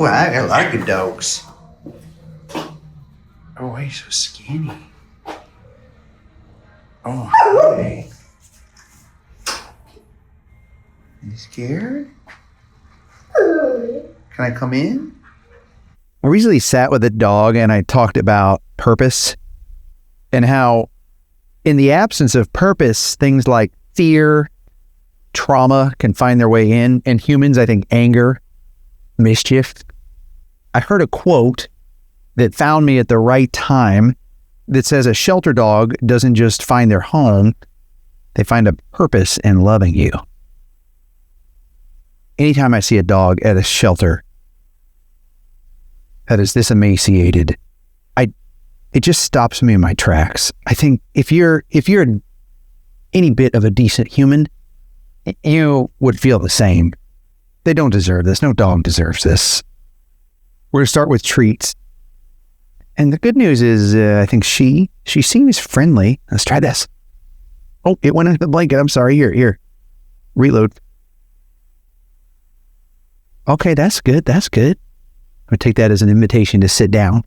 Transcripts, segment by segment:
Oh, I like good dogs. Oh, he's so skinny. Oh, hey. You scared? Can I come in? I recently sat with a dog and I talked about purpose and how in the absence of purpose, things like fear, trauma can find their way in. And humans, I think anger, mischief. I heard a quote that found me at the right time that says a shelter dog doesn't just find their home, they find a purpose in loving you. Anytime I see a dog at a shelter that is this emaciated, it just stops me in my tracks. I think if you're any bit of a decent human, you would feel the same. They don't deserve this. No dog deserves this. We're going to start with treats. And the good news is, I think she seems friendly. Let's try this. Oh, it went into the blanket. I'm sorry. Here. Reload. Okay, that's good. I'm going to take that as an invitation to sit down.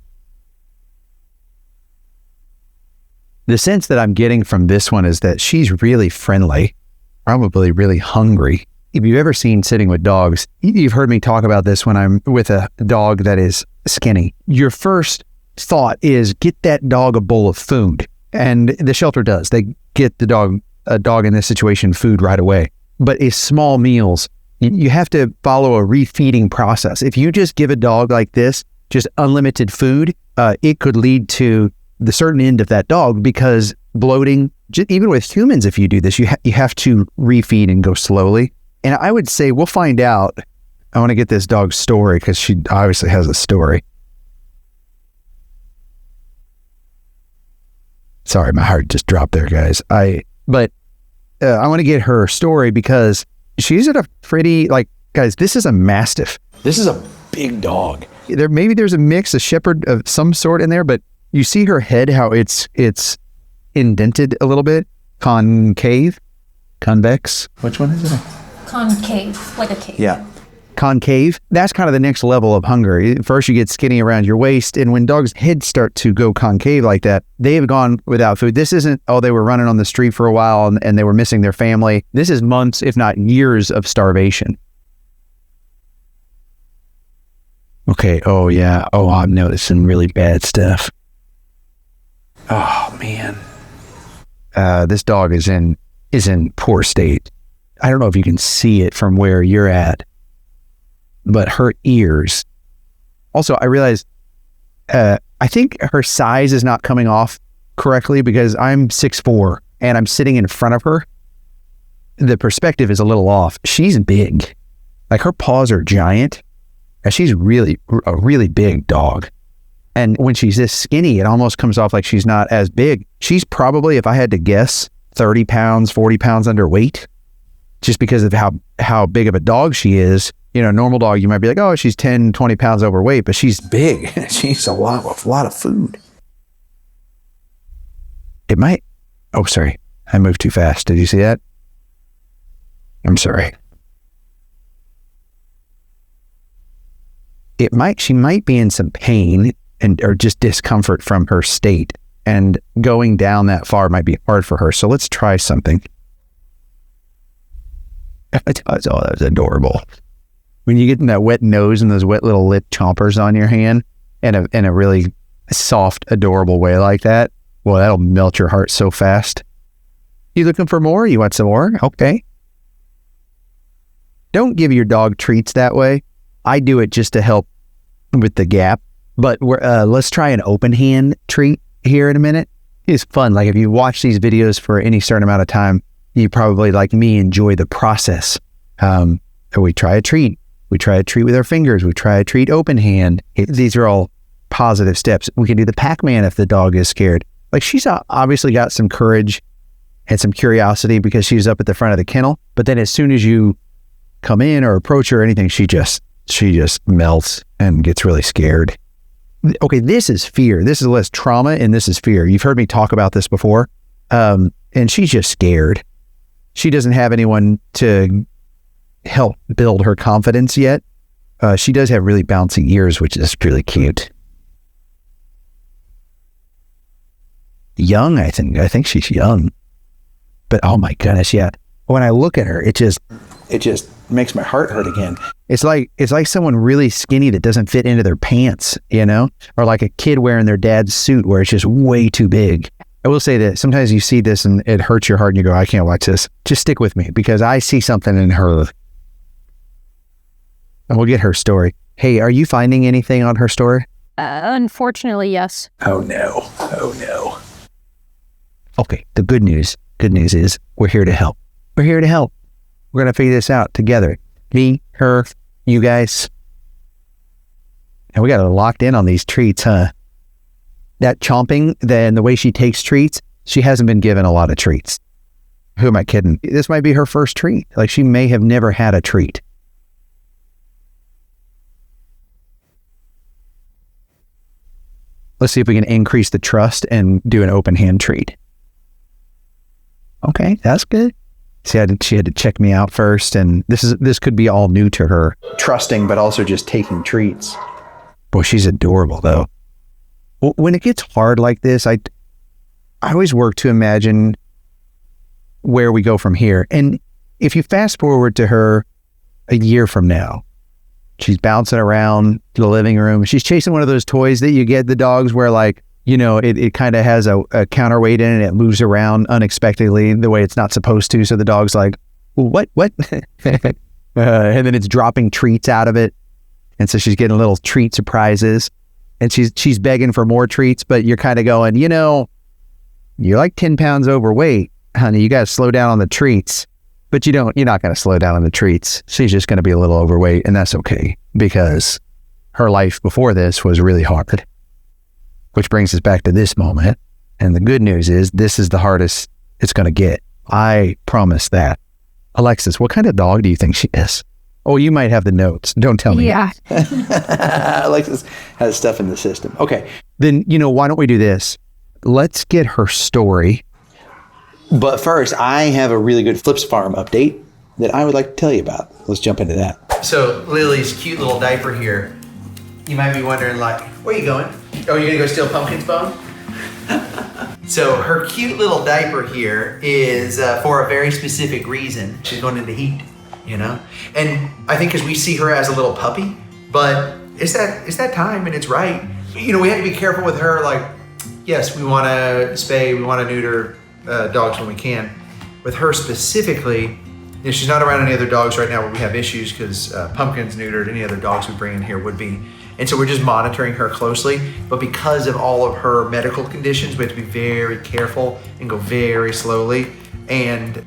The sense that I'm getting from this one is that she's really friendly, probably really hungry. If you've ever seen sitting with dogs, you've heard me talk about this when I'm with a dog that is skinny. Your first thought is get that dog a bowl of food. And the shelter does. They get a dog in this situation food right away. But it's small meals. You have to follow a refeeding process. If you just give a dog like this, just unlimited food, it could lead to the certain end of that dog because bloating, even with humans, if you do this, you have to refeed and go slowly. And I would say we'll find out. I want to get this dog's story because she obviously has a story. Sorry, my heart just dropped there, guys. I want to get her story because she's at a pretty, guys, this is a Mastiff. This is a big dog. Maybe there's a mix, a shepherd of some sort in there, but you see her head, how it's indented a little bit. Concave? Convex? Which one is it? Concave, like a cave. Yeah. Concave. That's kind of the next level of hunger. First you get skinny around your waist, and when dogs' heads start to go concave like that, they have gone without food. This isn't, they were running on the street for a while and they were missing their family. This is months, if not years of starvation. Okay, oh yeah. Oh, I'm noticing really bad stuff. Oh man. This dog is in poor state. I don't know if you can see it from where you're at, but her ears. Also, I realized, I think her size is not coming off correctly because I'm 6'4" and I'm sitting in front of her. The perspective is a little off. She's big. Like her paws are giant. And she's a really big dog. And when she's this skinny, it almost comes off like she's not as big. She's probably, if I had to guess, 30 pounds, 40 pounds underweight, just because of how big of a dog she is. You know, a normal dog, you might be like, oh, she's 10, 20 pounds overweight, but she's big. She's a lot of food. It might, oh, sorry. I moved too fast. Did you see that? I'm sorry. She might be in some pain or just discomfort from her state, and going down that far might be hard for her. So let's try something. Oh, that was adorable. When you get in that wet nose and those wet little lip chompers on your hand in a really soft, adorable way like that, well, that'll melt your heart so fast. You looking for more? You want some more? Okay. Don't give your dog treats that way. I do it just to help with the gap. But let's try an open hand treat here in a minute. It's fun. Like if you watch these videos for any certain amount of time, you probably, like me, enjoy the process. We try a treat. We try a treat with our fingers. We try a treat open hand. These are all positive steps. We can do the Pac-Man if the dog is scared. Like she's obviously got some courage and some curiosity because she's up at the front of the kennel. But then as soon as you come in or approach her or anything, she just melts and gets really scared. Okay, this is fear. This is less trauma and this is fear. You've heard me talk about this before. And she's just scared. She doesn't have anyone to help build her confidence yet. She does have really bouncy ears, which is really cute. Young, I think she's young. But oh my goodness, yeah. When I look at her, it just makes my heart hurt again. It's like someone really skinny that doesn't fit into their pants, you know? Or like a kid wearing their dad's suit where it's just way too big. I will say that sometimes you see this and it hurts your heart and you go, I can't watch this. Just stick with me because I see something in her. And we'll get her story. Hey, are you finding anything on her story? Unfortunately, yes. Oh no. Okay, the good news is we're here to help. We're here to help. We're going to figure this out together. Me, her, you guys. And we got her locked in on these treats, huh? That chomping, then the way she takes treats, she hasn't been given a lot of treats. Who am I kidding? This might be her first treat. Like she may have never had a treat. Let's see if we can increase the trust and do an open hand treat. Okay, that's good. She had to check me out first, and this could be all new to her. Trusting, but also just taking treats. Boy, she's adorable, though. When it gets hard like this, I always work to imagine where we go from here. And if you fast forward to her a year from now, she's bouncing around the living room. She's chasing one of those toys that you get the dogs where like, you know, it kind of has a counterweight in it. It moves around unexpectedly the way it's not supposed to. So the dog's like, what? And then it's dropping treats out of it. And so she's getting little treat surprises. And she's begging for more treats, but you're kind of going, you know, you're like 10 pounds overweight, honey. You got to slow down on the treats. But you're not going to slow down on the treats. She's just going to be a little overweight, and that's okay because her life before this was really hard. Which brings us back to this moment. And the good news is this is the hardest it's going to get. I promise that. Alexis, what kind of dog do you think she is? Oh, you might have the notes. Don't tell me. Yeah. Alexis has stuff in the system. Okay. Then, why don't we do this? Let's get her story. But first, I have a really good Flips Farm update that I would like to tell you about. Let's jump into that. So Lily's cute little diaper here. You might be wondering, like, where are you going? Oh, you're going to go steal Pumpkin's bone? So her cute little diaper here is for a very specific reason. She's going into heat, And I think because we see her as a little puppy, but it's that time and it's right. We have to be careful with her. Like, yes, we want to spay, we want to neuter dogs when we can. With her specifically, she's not around any other dogs right now where we have issues because Pumpkin's neutered. Any other dogs we bring in here would be. And so we're just monitoring her closely. But because of all of her medical conditions, we have to be very careful and go very slowly. And,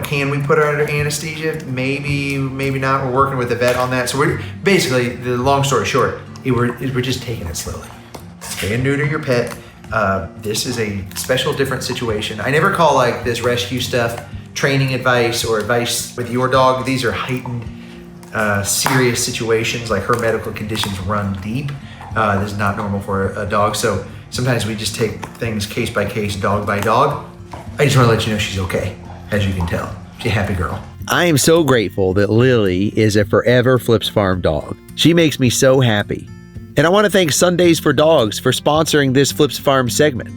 can we put her under anesthesia? Maybe, maybe not. We're working with the vet on that. So we're basically, the long story short, we're just taking it slowly. Spay and neuter your pet. This is a special, different situation. I never call like this rescue stuff training advice or advice with your dog. These are heightened, serious situations. Like her medical conditions run deep. This is not normal for a dog. So sometimes we just take things case by case, dog by dog. I just want to let you know she's okay, as you can tell. She's a happy girl. I am so grateful that Lily is a forever Flips Farm dog. She makes me so happy. And I want to thank Sundays for Dogs for sponsoring this Flips Farm segment.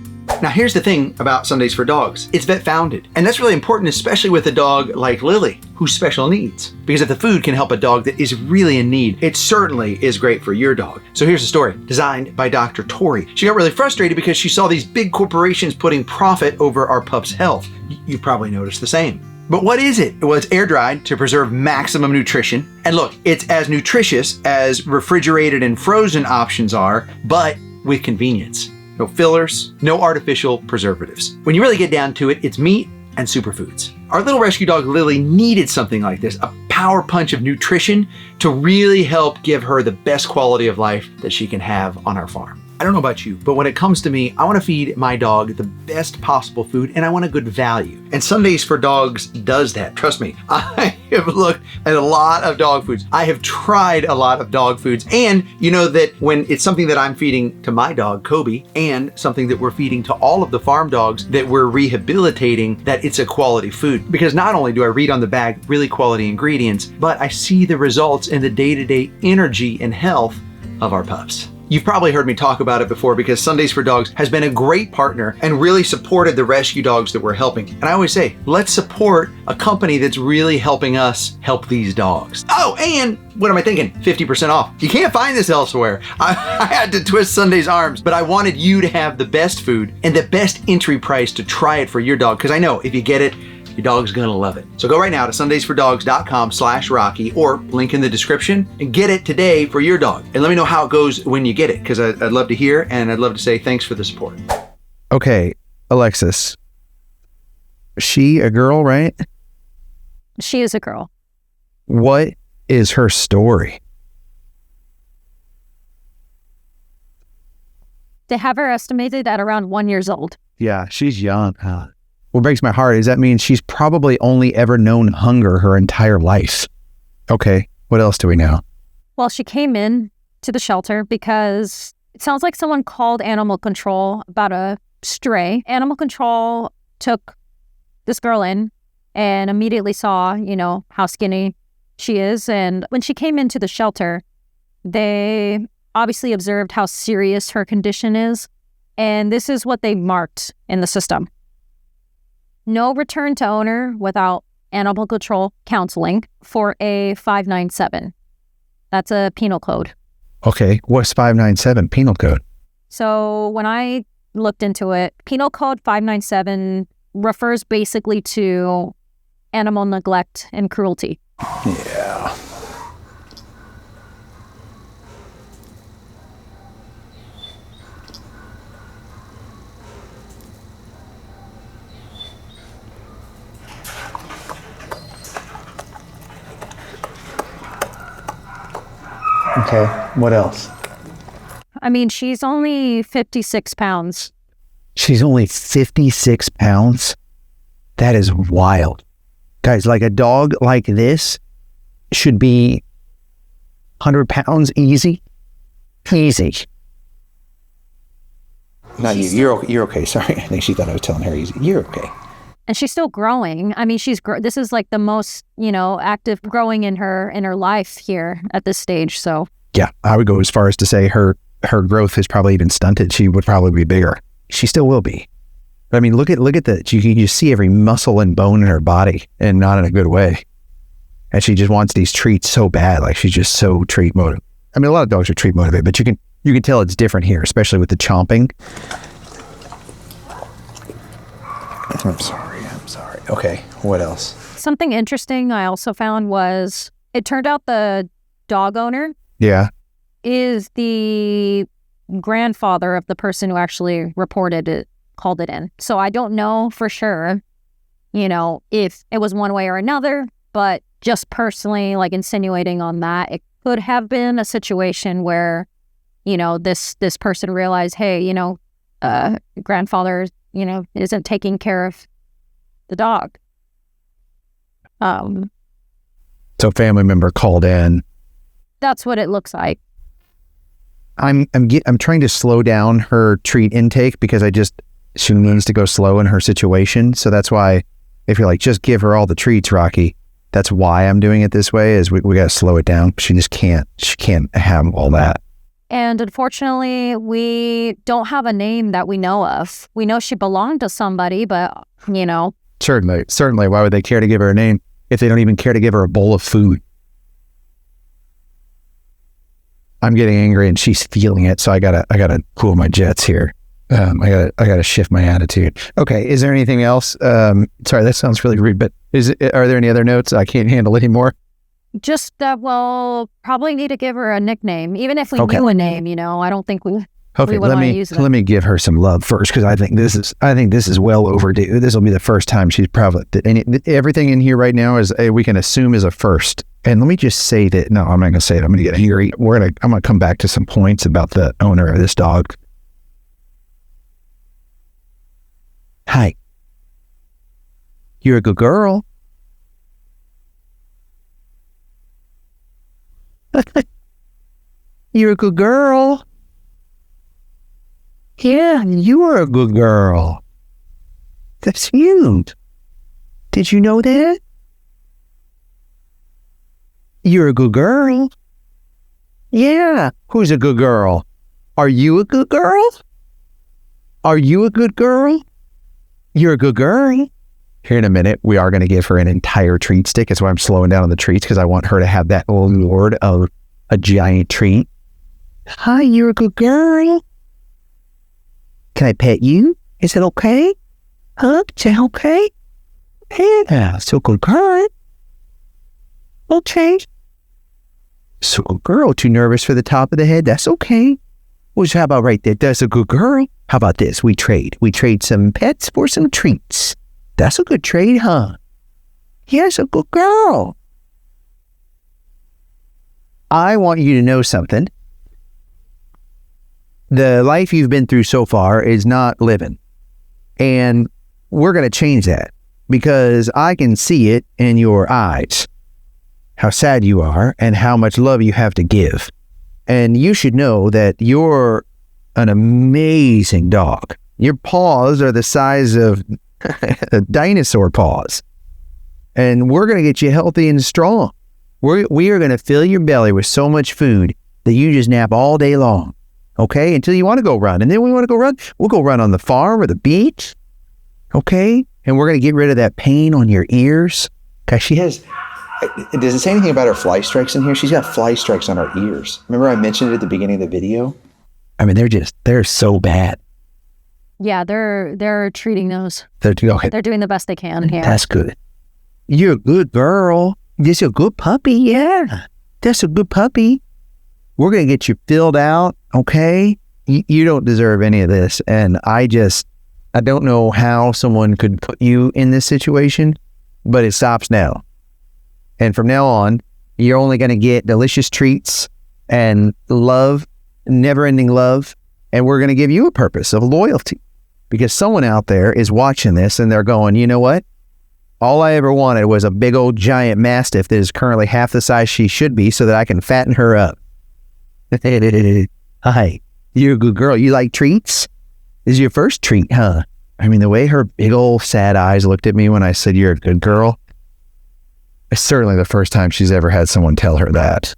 Now, here's the thing about Sundays for Dogs. It's vet founded. And that's really important, especially with a dog like Lily, who's special needs. Because if the food can help a dog that is really in need, it certainly is great for your dog. So here's the story, designed by Dr. Tori. She got really frustrated because she saw these big corporations putting profit over our pup's health. You've probably noticed the same. But what is it? Well, it's air dried to preserve maximum nutrition. And look, it's as nutritious as refrigerated and frozen options are, but with convenience. No fillers, no artificial preservatives. When you really get down to it, it's meat and superfoods. Our little rescue dog Lily needed something like this, a power punch of nutrition to really help give her the best quality of life that she can have on our farm. I don't know about you, but when it comes to me, I want to feed my dog the best possible food and I want a good value. And Sundays for Dogs does that. Trust me, I have looked at a lot of dog foods. I have tried a lot of dog foods. And you know that when it's something that I'm feeding to my dog, Kobe, and something that we're feeding to all of the farm dogs that we're rehabilitating, that it's a quality food. Because not only do I read on the bag really quality ingredients, but I see the results in the day-to-day energy and health of our pups. You've probably heard me talk about it before because Sundays for Dogs has been a great partner and really supported the rescue dogs that we're helping. And I always say, let's support a company that's really helping us help these dogs. Oh, and what am I thinking? 50% off. You can't find this elsewhere. I had to twist Sunday's arms, but I wanted you to have the best food and the best entry price to try it for your dog. Because I know if you get it, your dog's gonna love it. So go right now to sundaysfordogs.com/Rocky or link in the description and get it today for your dog. And let me know how it goes when you get it, because I'd love to hear and I'd love to say thanks for the support. Okay, Alexis. She a girl, right? She is a girl. What is her story? They have her estimated at around 1 year old. Yeah, she's young. What breaks my heart is that means she's probably only ever known hunger her entire life. Okay, what else do we know? Well, she came in to the shelter because it sounds like someone called animal control about a stray. Animal control took this girl in and immediately saw, how skinny she is. And when she came into the shelter, they obviously observed how serious her condition is. And this is what they marked in the system. No return to owner without animal control counseling for a 597. That's a penal code. Okay, what's 597 penal code? So when I looked into it, penal code 597 refers basically to animal neglect and cruelty. Yeah. Okay, what else? I mean, she's only 56 pounds. She's only 56 pounds? That is wild. Guys, like a dog like this should be 100 pounds easy. Easy. Not you. You're okay. Sorry. I think she thought I was telling her easy. You're okay. And she's still growing. I mean, this is like the most, active growing in her life here at this stage. So yeah, I would go as far as to say her growth has probably even stunted. She would probably be bigger. She still will be. But I mean, look at that. You can just see every muscle and bone in her body, and not in a good way. And she just wants these treats so bad. Like she's just so treat motivated. I mean, a lot of dogs are treat motivated, but you can tell it's different here, especially with the chomping. I'm sorry. Okay, what else? Something interesting I also found was it turned out the dog owner is the grandfather of the person who actually called it in. So I don't know for sure, if it was one way or another, but just personally, like insinuating on that, it could have been a situation where, this person realized, hey, grandfather, isn't taking care of the dog. So family member called in. That's what it looks like. I'm trying to slow down her treat intake because she needs to go slow in her situation. So that's why if you're like, just give her all the treats, Rocky, that's why I'm doing it this way, is we got to slow it down. She can't have all that. And unfortunately, we don't have a name that we know of. We know she belonged to somebody, but, Certainly. Why would they care to give her a name if they don't even care to give her a bowl of food? I'm getting angry and she's feeling it, so I gotta cool my jets here. I gotta shift my attitude. Okay, is there anything else? Sorry, that sounds really rude, but are there any other notes I can't handle anymore? Just that we'll probably need to give her a nickname, even if we knew a name. I don't think we. Okay, let me give her some love first, because I think this is well overdue. This will be the first time she's probably everything in here right now is we can assume is a first. And let me just say that I'm not gonna say it. I'm gonna get angry. I'm gonna come back to some points about the owner of this dog. Hi, you're a good girl. You're a good girl. Yeah, you are a good girl. That's cute. Did you know that? You're a good girl. Yeah. Who's a good girl? Are you a good girl? Are you a good girl? You're a good girl. Here in a minute, we are going to give her an entire treat stick. That's why I'm slowing down on the treats, because I want her to have that lord of a giant treat. Hi, you're a good girl. Can I pet you? Is it okay? Huh? Is it okay? Yeah, so good girl. Okay. So good girl. Too nervous for the top of the head? That's okay. Well, how about right there? That's a good girl. How about this? We trade. We trade some pets for some treats. That's a good trade, huh? Yes, a good girl. I want you to know something. The life you've been through so far is not living. And we're going to change that, because I can see it in your eyes, how sad you are and how much love you have to give. And you should know that you're an amazing dog. Your paws are the size of dinosaur paws. And we're going to get you healthy and strong. We are going to fill your belly with so much food that you just nap all day long. Okay? Until you want to go run. And then when we want to go run, we'll go run on the farm or the beach. Okay? And we're going to get rid of that pain on your ears. Because she has... Does it say anything about her fly strikes in here? She's got fly strikes on her ears. Remember I mentioned it at the beginning of the video? I mean, they're so bad. Yeah, they're treating those. They're doing the best they can here. That's good. You're a good girl. Just a good puppy. Yeah, that's a good puppy. We're going to get you filled out, okay? You don't deserve any of this. And I don't know how someone could put you in this situation, but it stops now. And from now on, you're only going to get delicious treats and love, never-ending love. And we're going to give you a purpose of loyalty, because someone out there is watching this and they're going, you know what? All I ever wanted was a big old giant mastiff that is currently half the size she should be, so that I can fatten her up. Hi, you're a good girl. You like treats? This is your first treat, huh? I mean, the way her big old sad eyes looked at me when I said you're a good girl, it's certainly the first time she's ever had someone tell her that.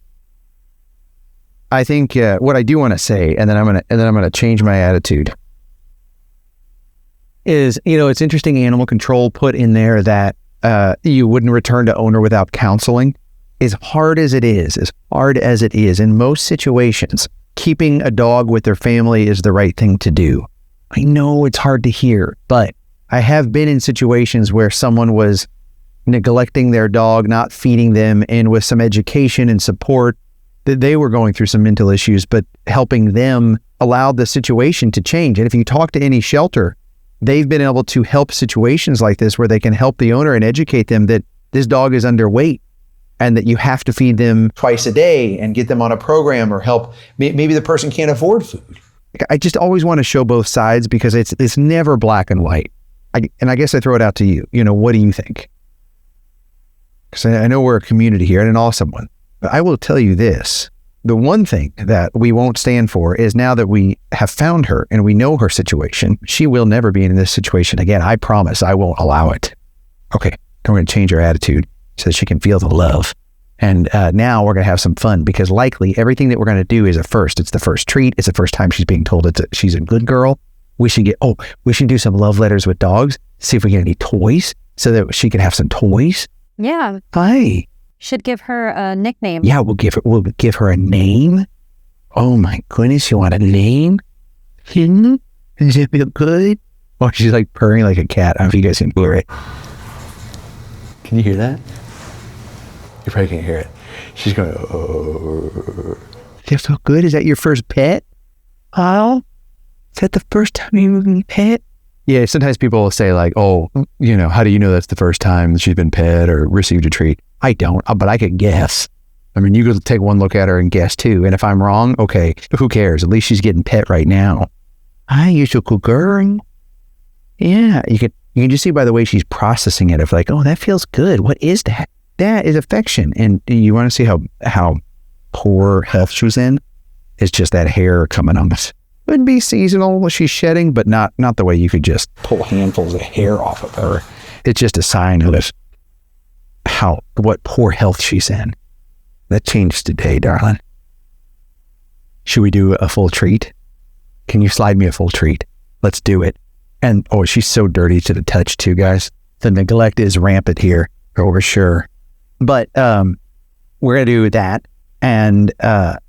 I think what I do want to say, and then I'm gonna change my attitude, is, it's interesting. Animal control put in there that you wouldn't return to owner without counseling. As hard as it is, in most situations, keeping a dog with their family is the right thing to do. I know it's hard to hear, but I have been in situations where someone was neglecting their dog, not feeding them, and with some education and support, that they were going through some mental issues, but helping them allowed the situation to change. And if you talk to any shelter, they've been able to help situations like this where they can help the owner and educate them that this dog is underweight and that you have to feed them twice a day and get them on a program, or help. Maybe the person can't afford food. I just always want to show both sides, because it's never black and white. And I guess I throw it out to you. What do you think? Because I know we're a community here and an awesome one. But I will tell you this. The one thing that we won't stand for is, now that we have found her and we know her situation, she will never be in this situation again. I promise I won't allow it. Okay, we're going to change her attitude so that she can feel the love. And now we're going to have some fun, because likely everything that we're going to do is a first. It's the first treat. It's the first time she's being told she's a good girl. We should do some love letters with dogs. See if we get any toys so that she can have some toys. Yeah. Hi. Should give her a nickname. Yeah, we'll give her a name. Oh my goodness, you want a name? Does it feel good? Oh, she's like purring like a cat. I don't know if you guys can hear it. Can you hear that? You probably can't hear it. She's going, oh. Does it feel good? Is that your first pet? Oh, is that the first time you've been pet? Yeah, sometimes people will say like, oh, how do you know that's the first time she's been pet or received a treat? I don't, but I could guess. I mean, you could take one look at her and guess too. And if I'm wrong, okay, who cares? At least she's getting pet right now. Hi, you're so cool girl. Yeah, you can just see by the way she's processing it, of like, oh, that feels good. What is that? That is affection. And you want to see how poor health she's in. It's just that hair coming on us. Would be seasonal what she's shedding, but not the way you could just pull handfuls of hair off of her. It's just a sign of what poor health she's in. That changed today, darling. Should we do a full treat? Can you slide me a full treat? Let's do it. And she's so dirty to the touch too, guys. The neglect is rampant here, for sure. But we're gonna do that, and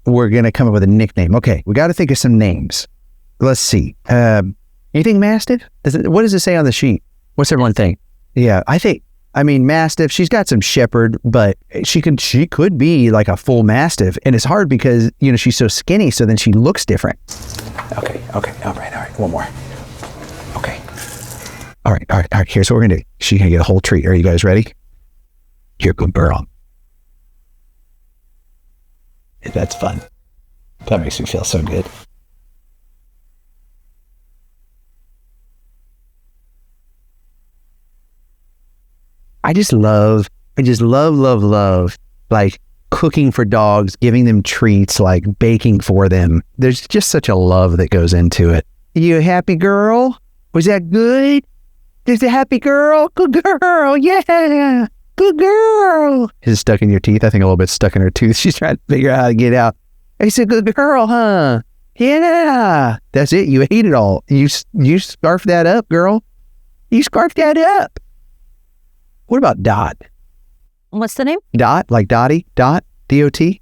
we're gonna come up with a nickname. Okay, we got to think of some names. Let's see. Anything Mastiff? What does it say on the sheet? What's everyone think? Yeah, I mean Mastiff. She's got some Shepherd, but she could be like a full Mastiff, and it's hard because she's so skinny. So then she looks different. Okay. All right. One more. Okay. All right. Here's what we're gonna do. She's gonna get a whole treat. Are you guys ready? You're a good girl. That's fun. That makes me feel so good. I just love, like cooking for dogs, giving them treats, like baking for them. There's just such a love that goes into it. You a happy girl? Was that good? Is a happy girl? Good girl, yeah. Good girl. Is it stuck in your teeth? I think a little bit stuck in her tooth. She's trying to figure out how to get out. It's a good girl, huh? Yeah. That's it. You ate it all. You scarfed that up, girl. You scarfed that up. What about Dot? What's the name? Dot, like Dottie? Dot? D-O-T?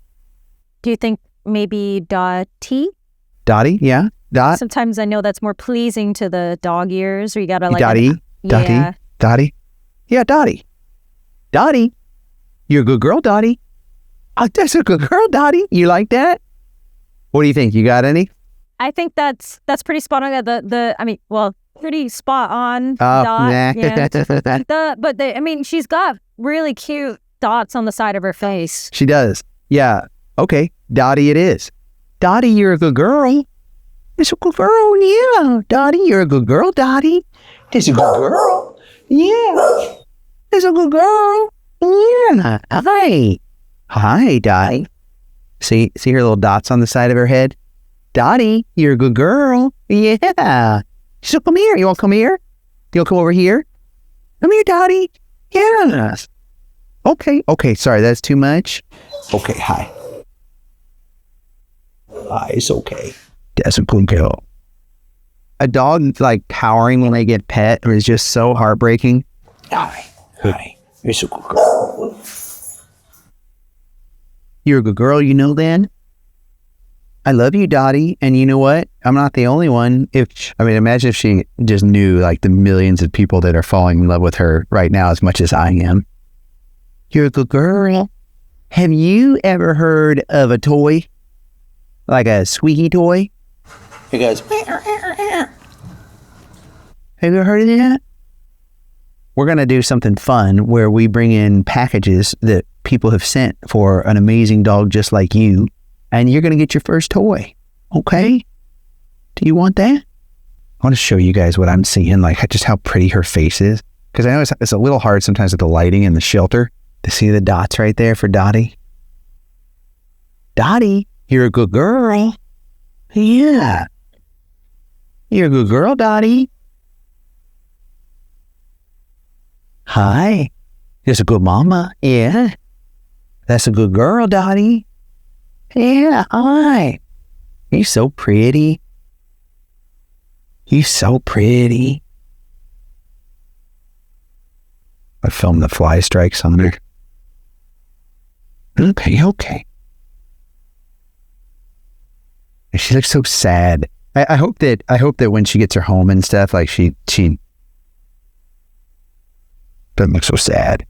Do you think maybe Dottie? Dottie, yeah. Dot? Sometimes I know that's more pleasing to the dog ears, or you gotta like... Dottie? Yeah. Dottie? Yeah, Dottie. Dottie? You're a good girl, Dottie. Oh, that's a good girl, Dottie. You like that? What do you think? You got any? I think that's pretty spot on. Pretty spot on. Nah. Yeah. She's got really cute dots on the side of her face. She does. Yeah. Okay. Dottie it is. Dottie, you're a good girl. It's a good girl, yeah. Dottie, you're a good girl, Dottie. It's a good girl. Yeah. It's a good girl. Yeah. Hi, Dottie. See her little dots on the side of her head? Dottie, you're a good girl. Yeah. So come here. You want to come here? You'll come over here? Come here, Dottie. Yes. Okay. Sorry, that's too much. Okay, hi. Hi, it's okay. That's a good girl. A dog like powering when they get pet is just so heartbreaking. Hi. It's a good girl. You're a good girl, you know that? I love you, Dottie. And you know what? I'm not the only one. Imagine if she just knew like the millions of people that are falling in love with her right now as much as I am. You're a good girl. Have you ever heard of a toy? Like a squeaky toy? It goes, have you ever heard of that? We're going to do something fun where we bring in packages that people have sent for an amazing dog just like you. And you're going to get your first toy. Okay? Do you want that? I want to show you guys what I'm seeing, like just how pretty her face is. Because I know it's a little hard sometimes with the lighting in the shelter to see the dots right there for Dottie. Dottie, you're a good girl. Yeah. You're a good girl, Dottie. Hi. That's a good mama. Yeah. That's a good girl, Dottie. Yeah, hi. You're so pretty. You're so pretty. I filmed the fly strikes on her. Okay. She looks so sad. I hope that when she gets her home and stuff, like she doesn't look so sad.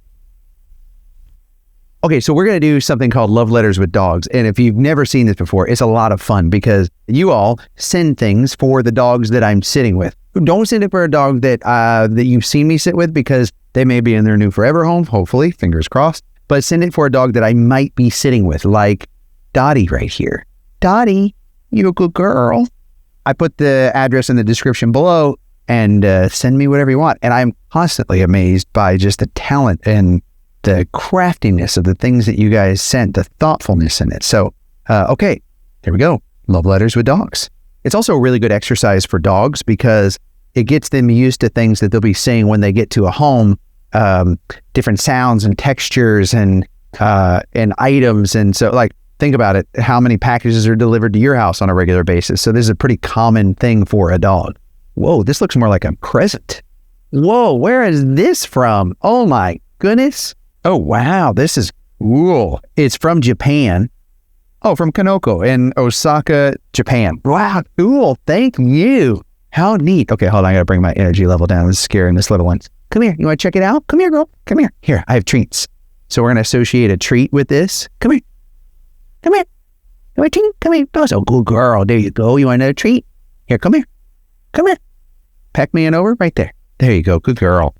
Okay, so we're going to do something called Love Letters with Dogs. And if you've never seen this before, it's a lot of fun because you all send things for the dogs that I'm sitting with. Don't send it for a dog that you've seen me sit with because they may be in their new forever home, hopefully, fingers crossed. But send it for a dog that I might be sitting with, like Dottie right here. Dottie, you're a good girl. I put the address in the description below and send me whatever you want. And I'm constantly amazed by just the talent and the craftiness of the things that you guys sent, the thoughtfulness in it. So Okay, here we go. Love letters with dogs. It's also a really good exercise for dogs because it gets them used to things that they'll be saying when they get to a home, different sounds and textures and items. And so, like, think about it. How many packages are delivered to your house on a regular basis? So this is a pretty common thing for a dog. Whoa, this looks more like a present. Whoa, where is this from? Oh my goodness. Oh wow, this is cool. It's from Japan. Oh, from Kanaka in Osaka, Japan. Wow, cool. Thank you. How neat. Okay, hold on. I gotta bring my energy level down. It's scaring this little one. Come here. You want to check it out? Come here, girl. Come here. Here, I have treats. So we're gonna associate a treat with this. Come here. Come here. Come here, treat. Come here. Oh, so good girl. There you go. You want another treat? Here, come here. Come here. Peck me in over right there. There you go. Good girl.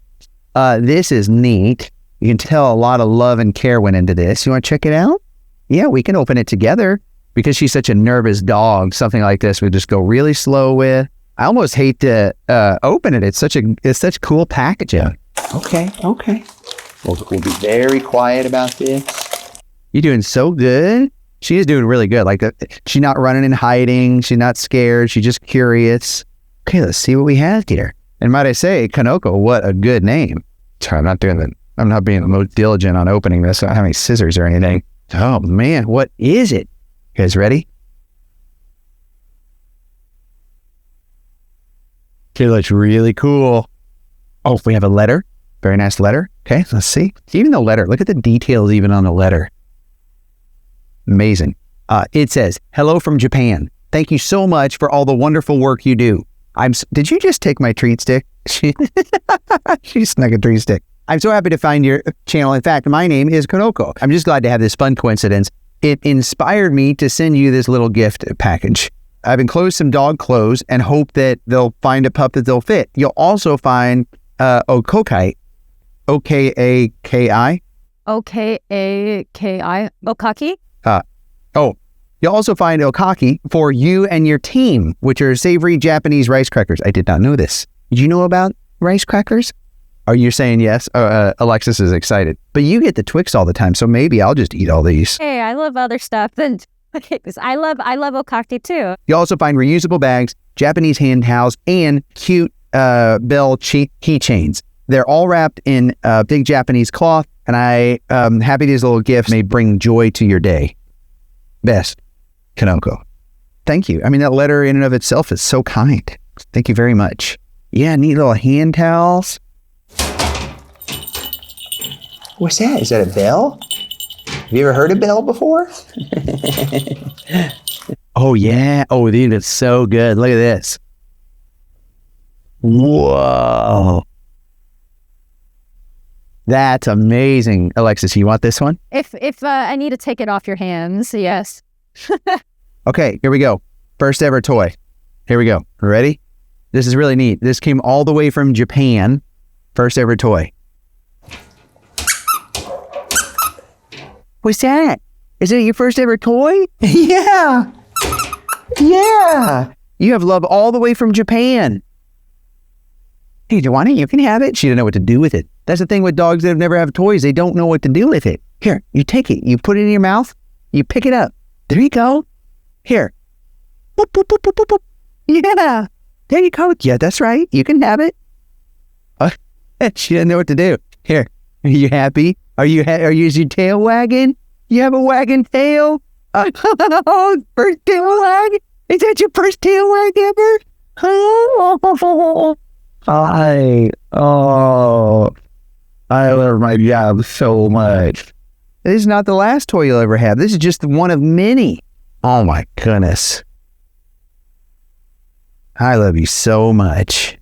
This is neat. You can tell a lot of love and care went into this. You want to check it out? Yeah, we can open it together. Because she's such a nervous dog, something like this we just go really slow with. I almost hate to open it. It's such cool packaging. Okay. We'll be very quiet about this. You're doing so good. She is doing really good. Like, she's not running and hiding. She's not scared. She's just curious. Okay, let's see what we have here. And might I say, Kanaka, what a good name. Sorry, I'm not being the most diligent on opening this. I don't have any scissors or anything. Oh man, what is it? You guys ready? Okay, looks really cool. Oh, we have a letter. Very nice letter. Okay, let's see. Even the letter, look at the details even on the letter. Amazing. It says, "Hello from Japan. Thank you so much for all the wonderful work you do. Did you just take my treat stick?" She snuck a treat stick. "I'm so happy to find your channel. In fact, my name is Kanaka. I'm just glad to have this fun coincidence. It inspired me to send you this little gift package. I've enclosed some dog clothes and hope that they'll find a pup that they'll fit. You'll also find Okokai, O-K-A-K-I. O-K-A-K-I. Okaki? You'll also find Okaki for you and your team, which are savory Japanese rice crackers." I did not know this. Did you know about rice crackers? Are you saying yes? Alexis is excited. But you get the Twix all the time, so maybe I'll just eat all these. Hey, I love other stuff than Twix. I love Okaki too. You'll also find reusable bags, Japanese hand towels, and cute bell keychains. They're all wrapped in big Japanese cloth, and I'm happy these little gifts may bring joy to your day. Best, Kanaka. Thank you. I mean, that letter in and of itself is so kind. Thank you very much. Yeah, neat little hand towels. What's that? Is that a bell? Have you ever heard a bell before? Oh, yeah. Oh, dude, it's so good. Look at this. Whoa. That's amazing. Alexis, you want this one? If I need to take it off your hands, yes. Okay, here we go. First ever toy. Here we go. Ready? This is really neat. This came all the way from Japan. First ever toy. What's that? Is it your first ever toy? Yeah. Yeah. You have love all the way from Japan. Hey, do you want it? You can have it. She didn't know what to do with it. That's the thing with dogs that have never had toys. They don't know what to do with it. Here, you take it. You put it in your mouth. You pick it up. There you go. Here. Boop, boop, boop, boop, boop, boop. Yeah. There you go. Yeah, that's right. You can have it. She didn't know what to do. Here. Are you happy? Is your tail wagging? You have a wagging tail? First tail wag? Is that your first tail wag ever? I love my job so much. This is not the last toy you'll ever have. This is just one of many. Oh my goodness. I love you so much.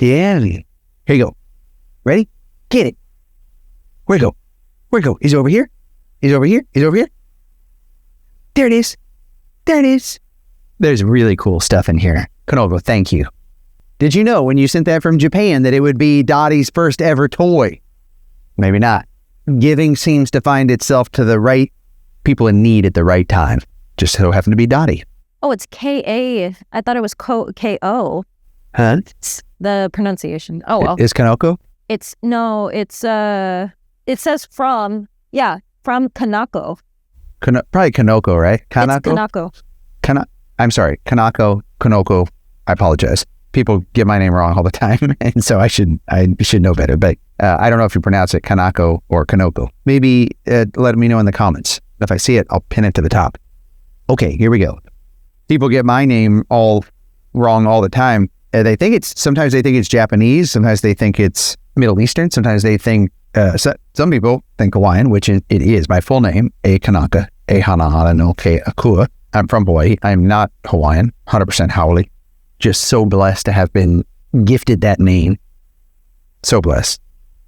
Yeah. Here you go. Ready? Get it. Where'd it go? Where'd it go? Is it over here? Is it over here? Is it over here? There it is. There it is. There's really cool stuff in here. Kanaka, thank you. Did you know when you sent that from Japan that it would be Dottie's first ever toy? Maybe not. Giving seems to find itself to the right people in need at the right time. Just so happened to be Dottie. Oh, it's K-A. I thought it was K-O. Huh? The pronunciation. Oh, well. Is Kanaka? It says from Kanaka. Probably Kanoko, right? It's Kanako. I'm sorry, Kanoko. I apologize. People get my name wrong all the time, and so I should know better. But I don't know if you pronounce it Kanako or Kanoko. Maybe let me know in the comments. If I see it, I'll pin it to the top. Okay, here we go. People get my name all wrong all the time. Sometimes they think it's Japanese. Sometimes they think it's Middle Eastern. Sometimes they think, some people think Hawaiian, which it is my full name, A Kanaka, A Hanahana no Ke Akua. I'm from Hawaii. I'm not Hawaiian, 100% Haole. Just so blessed to have been gifted that name. So blessed.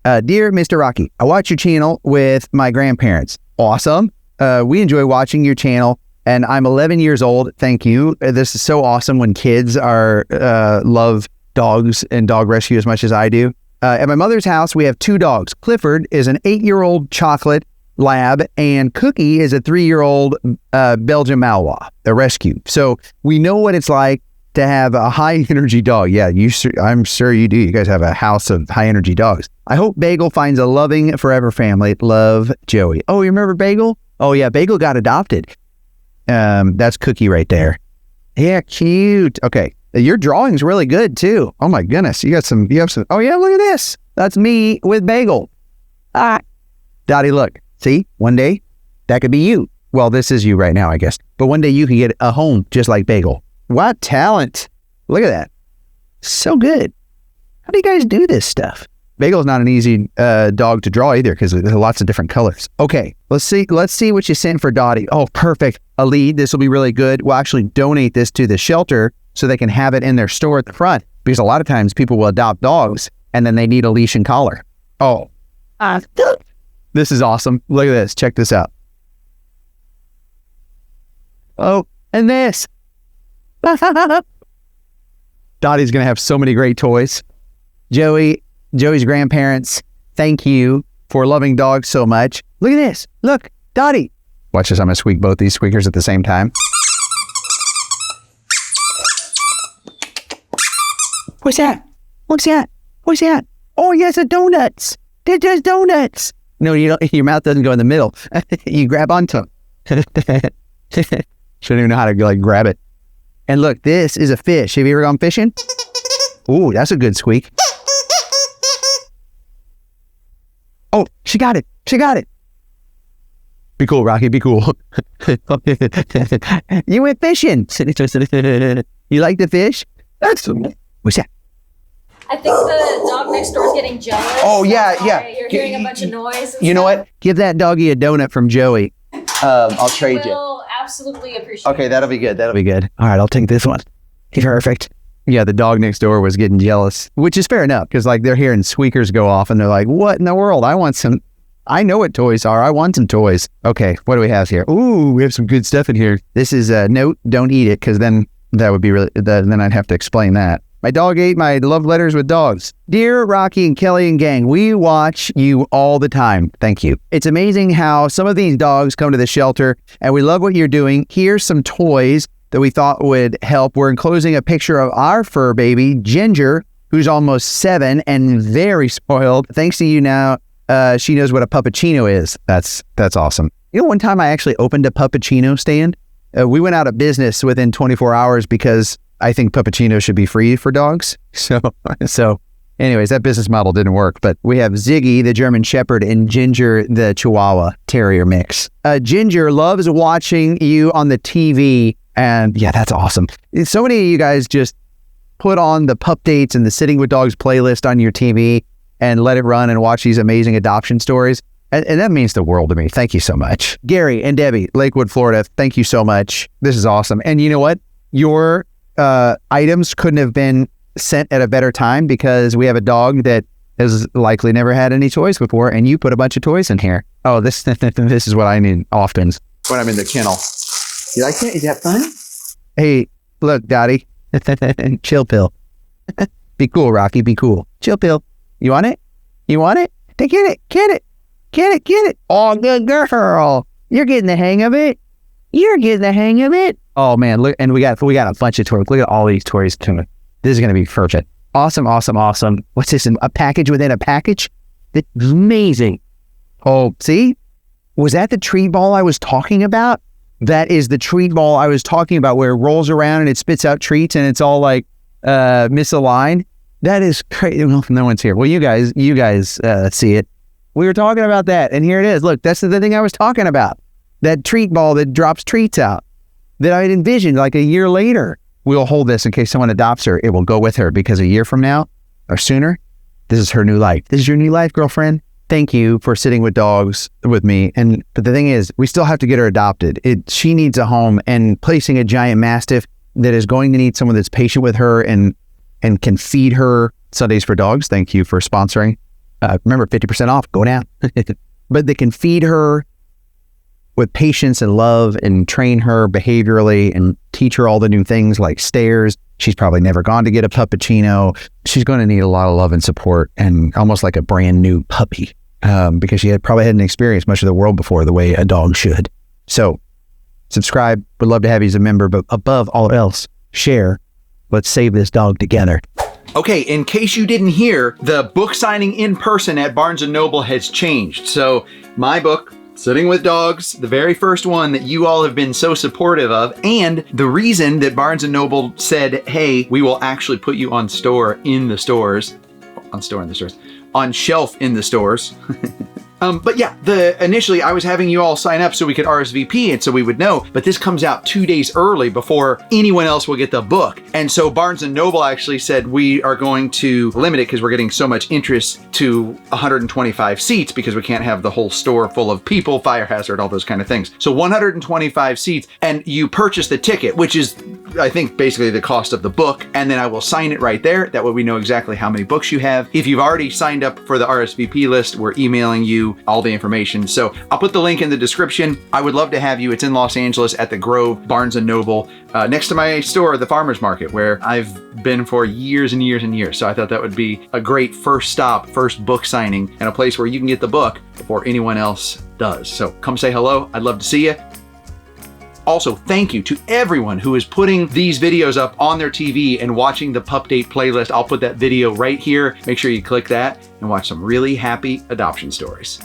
Dear Mr. Rocky, I watch your channel with my grandparents. Awesome. We enjoy watching your channel, and I'm 11 years old. Thank you. This is so awesome when kids love dogs and dog rescue as much as I do. At my mother's house, we have 2 dogs. Clifford is an 8-year-old chocolate lab, and Cookie is a 3-year-old Belgian Malinois, a rescue. So we know what it's like to have a high energy dog. Yeah, I'm sure you do. You guys have a house of high energy dogs. I hope Bagel finds a loving forever family. Love, Joey. Oh, you remember Bagel? Oh yeah, Bagel got adopted. That's Cookie right there. Yeah, cute. Okay, your drawing's really good too. Oh my goodness, you have some. Oh yeah, look at this. That's me with Bagel. Dottie, look. See, one day that could be you. Well, this is you right now, I guess. But one day you can get a home just like Bagel. What talent. Look at that. So good. How do you guys do this stuff? Bagel's not an easy dog to draw either because there's lots of different colors. Okay, let's see what you sent for Dottie. Oh, perfect. A lead. This will be really good. We'll actually donate this to the shelter so they can have it in their store at the front, because a lot of times people will adopt dogs and then they need a leash and collar. Oh, this is awesome. Look at this. Check this out. Oh, and this. Dottie's going to have so many great toys. Joey's grandparents, thank you for loving dogs so much. Look at this. Look, Dottie. Watch this. I'm going to squeak both these squeakers at the same time. What's that? What's that? What's that? Oh, yes, a donuts. They're just donuts. No, your mouth doesn't go in the middle. You grab onto them. Shouldn't even know how to grab it. And look, this is a fish. Have you ever gone fishing? Ooh, that's a good squeak. Oh, she got it. She got it. Be cool, Rocky. Be cool. You went fishing. You like the fish? What's that? I think the dog next door is getting jealous. Oh, yeah. You're hearing a bunch of noise. You know what? Give that doggy a donut from Joey. I'll trade you. Will absolutely appreciate Okay, that'll be good. All right, I'll take this one. Perfect. Yeah, the dog next door was getting jealous, which is fair enough, because they're hearing squeakers go off and they're like, what in the world? I know what toys are. I want some toys. Okay, what do we have here? Ooh, we have some good stuff in here. This is a note, don't eat it, because then that would be then I'd have to explain that. My dog ate my love letters with dogs. Dear Rocky and Kelly and gang, we watch you all the time. Thank you. It's amazing how some of these dogs come to the shelter, and we love what you're doing. Here's some toys that we thought would help. We're enclosing a picture of our fur baby, Ginger, who's almost 7 and very spoiled. Thanks to you now, she knows what a puppuccino is. That's awesome. You know, one time I actually opened a puppuccino stand. We went out of business within 24 hours because I think puppuccino should be free for dogs. So anyways, that business model didn't work. But we have Ziggy, the German Shepherd, and Ginger, the Chihuahua Terrier mix. Ginger loves watching you on the TV. And yeah, that's awesome. So many of you guys just put on the Pup Dates and the Sitting with Dogs playlist on your TV and let it run and watch these amazing adoption stories. And that means the world to me. Thank you so much. Gary and Debbie, Lakewood, Florida, thank you so much. This is awesome. And you know what? Your items couldn't have been sent at a better time, because we have a dog that has likely never had any toys before, and you put a bunch of toys in here. Oh, this is what I need often when I'm in the kennel. You like that? Is that fun? Hey, look, Dottie. Chill pill. Be cool, Rocky. Be cool. Chill pill. You want it? You want it? Get it. Get it. Get it. Get it. Oh, good girl. You're getting the hang of it. You're getting the hang of it. Oh man, look, and we got a bunch of toys. Look at all these toys. This is gonna be perfect. Awesome. What's this? A package within a package? It's amazing. Oh, see? Was that the treat ball I was talking about? That is the treat ball I was talking about, where it rolls around and it spits out treats and it's all like misaligned. That is crazy. Well, no one's here. Well, you guys see it. We were talking about that, and here it is. Look, that's the thing I was talking about. That treat ball that drops treats out that I had envisioned like a year later. We'll hold this in case someone adopts her. It will go with her because a year from now or sooner, this is her new life. This is your new life, girlfriend. Thank you for sitting with dogs with me. But the thing is, we still have to get her adopted. She needs a home, and placing a giant mastiff that is going to need someone that's patient with her and can feed her. Sundays for Dogs, thank you for sponsoring. Remember, 50% off, go down. But they can feed her with patience and love and train her behaviorally and teach her all the new things like stairs. She's probably never gone to get a puppuccino. She's going to need a lot of love and support, and almost like a brand new puppy, because she probably hadn't experienced much of the world before the way a dog should. So subscribe. Would love to have you as a member, but above all else, share. Let's save this dog together. Okay, in case you didn't hear, the book signing in person at Barnes & Noble has changed. So my book, Sitting with Dogs, the very first one that you all have been so supportive of, and the reason that Barnes & Noble said, hey, we will actually put you on shelf in the stores. But yeah, initially I was having you all sign up so we could RSVP and so we would know, but this comes out 2 days early before anyone else will get the book. And so Barnes & Noble actually said we are going to limit it because we're getting so much interest to 125 seats because we can't have the whole store full of people, fire hazard, all those kind of things. So 125 seats, and you purchase the ticket, which is, I think, basically the cost of the book, and then I will sign it right there. That way we know exactly how many books you have. If you've already signed up for the RSVP list, we're emailing you all the information. So I'll put the link in the description. I would love to have you. It's in Los Angeles at the Grove Barnes & Noble, next to my store, the Farmer's Market, where I've been for years and years and years. So I thought that would be a great first stop, first book signing, and a place where you can get the book before anyone else does. So come say hello. I'd love to see you. Also, thank you to everyone who is putting these videos up on their TV and watching the Pup Date playlist. I'll put that video right here. Make sure you click that and watch some really happy adoption stories.